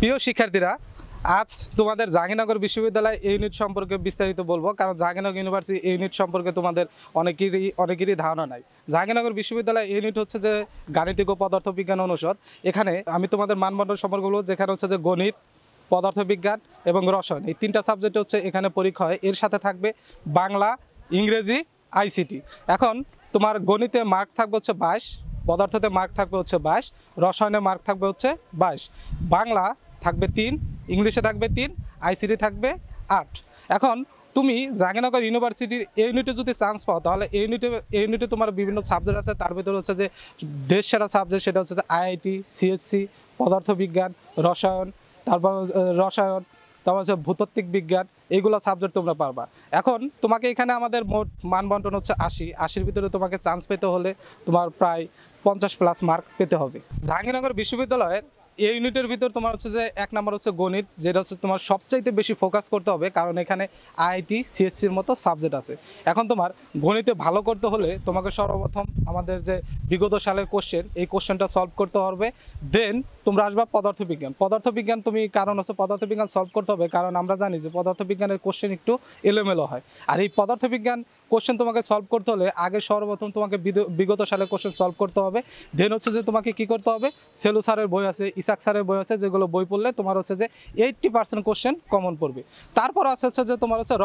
প্রিয় শিক্ষার্থীরা, আজ তোমাদের জাহাঙ্গীরনগর বিশ্ববিদ্যালয় এ ইউনিট সম্পর্কে বিস্তারিত বলবো, কারণ জাহাঙ্গীরনগর ইউনিভার্সিটি এ ইউনিট সম্পর্কে তোমাদের অনেকেরই ধারণা নাই। জাহাঙ্গীরনগর বিশ্ববিদ্যালয় এ ইউনিট হচ্ছে যে গাণিতিক ও পদার্থবিজ্ঞান অনুষদ। এখানে আমি তোমাদের মানবন্টন সম্পর্কে বলবো, যেখানে হচ্ছে যে গণিত, পদার্থবিজ্ঞান এবং রসায়ন, এই তিনটা সাবজেক্ট হচ্ছে এখানে পরীক্ষা হয়। এর সাথে থাকবে বাংলা, ইংরেজি, আইসিটি। এখন তোমার গণিতে মার্ক থাকবে হচ্ছে 22, পদার্থতে মার্ক থাকবে হচ্ছে 22, রসায়নে মার্ক থাকবে হচ্ছে 22, বাংলা থাকবে 3, ইংলিশে থাকবে 3, আইসিটি থাকবে 8। এখন তুমি জাহাঙ্গীরনগর ইউনিভার্সিটির এই ইউনিটে যদি চান্স পাও, তাহলে এই ইউনিটে তোমার বিভিন্ন সাবজেক্ট আছে। তার ভিতরে হচ্ছে যে দেশ সেরা সাবজেক্ট, সেটা হচ্ছে যে আইআইটি, সিএসসি, পদার্থবিজ্ঞান, তারপর হচ্ছে ভূতাত্ত্বিক বিজ্ঞান, এইগুলো সাবজেক্ট তোমরা পারবা। এখন তোমাকে এখানে আমাদের মোট মান বন্টন হচ্ছে 80-80-র ভিতরে তোমাকে চান্স পেতে হলে তোমার প্রায় 50+ মার্ক পেতে হবে। জাহাঙ্গীরনগর বিশ্ববিদ্যালয়ের এই ইউনিটের ভিতর তোমার হচ্ছে যে 1 নম্বর হচ্ছে গণিত, যেটা হচ্ছে তোমার সবচাইতে বেশি ফোকাস করতে হবে, কারণ এখানে আইআইটি, সিএসসির মতো সাবজেক্ট আছে। এখন তোমার গণিতে ভালো করতে হলে তোমাকে সর্বপ্রথম আমাদের যে বিগত সালের কোশ্চেন, এই কোশ্চেনটা সলভ করতে হবে। দেন তোমরা আসবা পদার্থবিজ্ঞান তুমি, কারণ হচ্ছে পদার্থবিজ্ঞান সলভ করতে হবে, কারণ আমরা জানি যে পদার্থবিজ্ঞানের কোশ্চেন একটু এলোমেলো হয়। আর এই পদার্থবিজ্ঞান কোশ্চেন তোমাকে সলভ করতে হলে আগে সর্বপ্রথম তোমাকে বিগত সালের কোশ্চেন সলভ করতে হবে। দেন হচ্ছে যে তোমাকে কি করতে হবে, সেলু স্যারের বই আছে, ইসাক স্যারের বই আছে, যেগুলো বই পড়লে তোমার হচ্ছে যে 80% কোশ্চেন কমন পড়বে। তারপর হচ্ছে যে তোমার হচ্ছে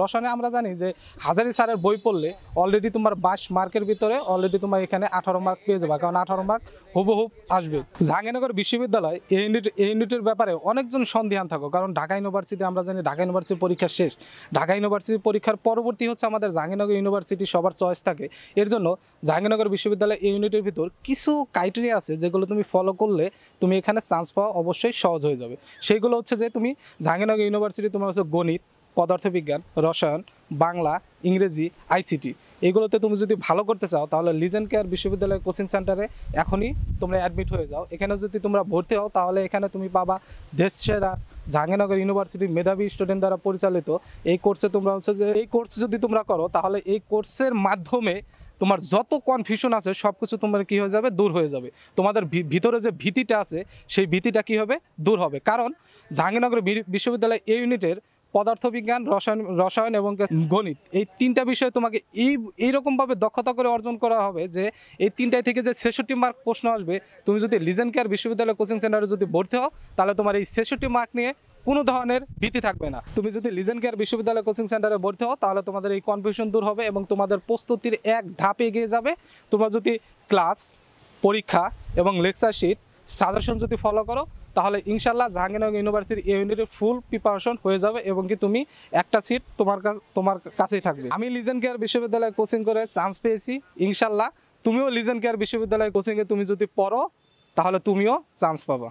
রসায়নে আমরা জানি যে হাজারি স্যারের বই পড়লে অলরেডি তোমার 22 মার্কের ভিতরে অলরেডি তোমার এখানে 18 মার্ক পেয়ে যাবে, কারণ 18 মার্ক হুবহুব আসবে। জাহাঙ্গীরনগর বিশ্ববিদ্যালয় এই ইউনিটের ব্যাপারে অনেকজন সন্দিহান থাকো, কারণ ঢাকা ইউনিভার্সিটি আমরা জানি ঢাকা ইউনিভার্সিটির পরীক্ষা শেষ। ঢাকা ইউনিভার্সিটির পরীক্ষার পরবর্তী হচ্ছে আমাদের জাহাঙ্গীরনগর ইউনিভার্সিটি সবার চয়েস থাকে। এর জন্য জাহাঙ্গীরনগর বিশ্ববিদ্যালয় এই ইউনিটের ভিতর কিছু ক্রাইটেরিয়া আছে, যেগুলো তুমি ফলো করলে তুমি এখানে চান্স পাওয়া অবশ্যই সহজ হয়ে যাবে। সেইগুলো হচ্ছে যে তুমি জাহাঙ্গীরনগর ইউনিভার্সিটি তোমার হচ্ছে গণিত, পদার্থবিজ্ঞান, রসায়ন, বাংলা, ইংরেজি, আইসিটি, এগুলোতে তুমি যদি ভালো করতে চাও, তাহলে লিজেন্ড কেয়ার বিশ্ববিদ্যালয়ের কোচিং সেন্টারে এখনই তোমরা অ্যাডমিট হয়ে যাও। এখানে যদি তোমরা ভর্তি হও, তাহলে এখানে তুমি পাবা দেশ সেরা জাহাঙ্গীরনগর ইউনিভার্সিটির মেধাবী স্টুডেন্ট দ্বারা পরিচালিত এই কোর্সে তোমরা হচ্ছে যে এই কোর্স যদি তোমরা করো, তাহলে এই কোর্সের মাধ্যমে তোমার যত কনফিউশন আছে সব কিছু তোমার কী হয়ে যাবে, দূর হয়ে যাবে। তোমাদের ভিতরে যে ভীতিটা আছে, সেই ভীতিটা কী হবে, দূর হবে। কারণ জাহাঙ্গীরনগর বিশ্ববিদ্যালয় এই ইউনিটের পদার্থবিজ্ঞান, রসায়ন এবং গণিত, এই তিনটা বিষয়ে তোমাকে এইরকমভাবে দক্ষতা করে অর্জন করা হবে যে এই তিনটায় থেকে যে 66 মার্ক প্রশ্ন আসবে, তুমি যদি লিজেন্ড কেয়ার বিশ্ববিদ্যালয় কোচিং সেন্টারে যদি ভর্তি হও, তাহলে তোমার এই 66 মার্ক নিয়ে কোনো ধরনের ভীতি থাকবে না। তুমি যদি লিজেন্ড কেয়ার বিশ্ববিদ্যালয় কোচিং সেন্টারে ভর্তি হও, তাহলে তোমাদের এই কনফিউশন দূর হবে এবং তোমাদের প্রস্তুতির এক ধাপ এগিয়ে যাবে। তোমরা যদি ক্লাস, পরীক্ষা এবং লেকচার শিট, সাজেশন যদি ফলো করো, তাহলে ইনশাল্লাহ জাহাঙ্গীরনগর ইউনিভার্সিটির এই ইউনিটের ফুল প্রিপারেশন হয়ে যাবে এবং কি তুমি একটা সিট তোমার কাছেই থাকবে। আমি লিজেন্ড কেয়ার বিশ্ববিদ্যালয়ে কোচিং করে চান্স পেয়েছি, ইনশাল্লাহ তুমিও লিজেন্ড কেয়ার বিশ্ববিদ্যালয় কোচিংয়ে তুমি যদি পড়ো, তাহলে তুমিও চান্স পাবা।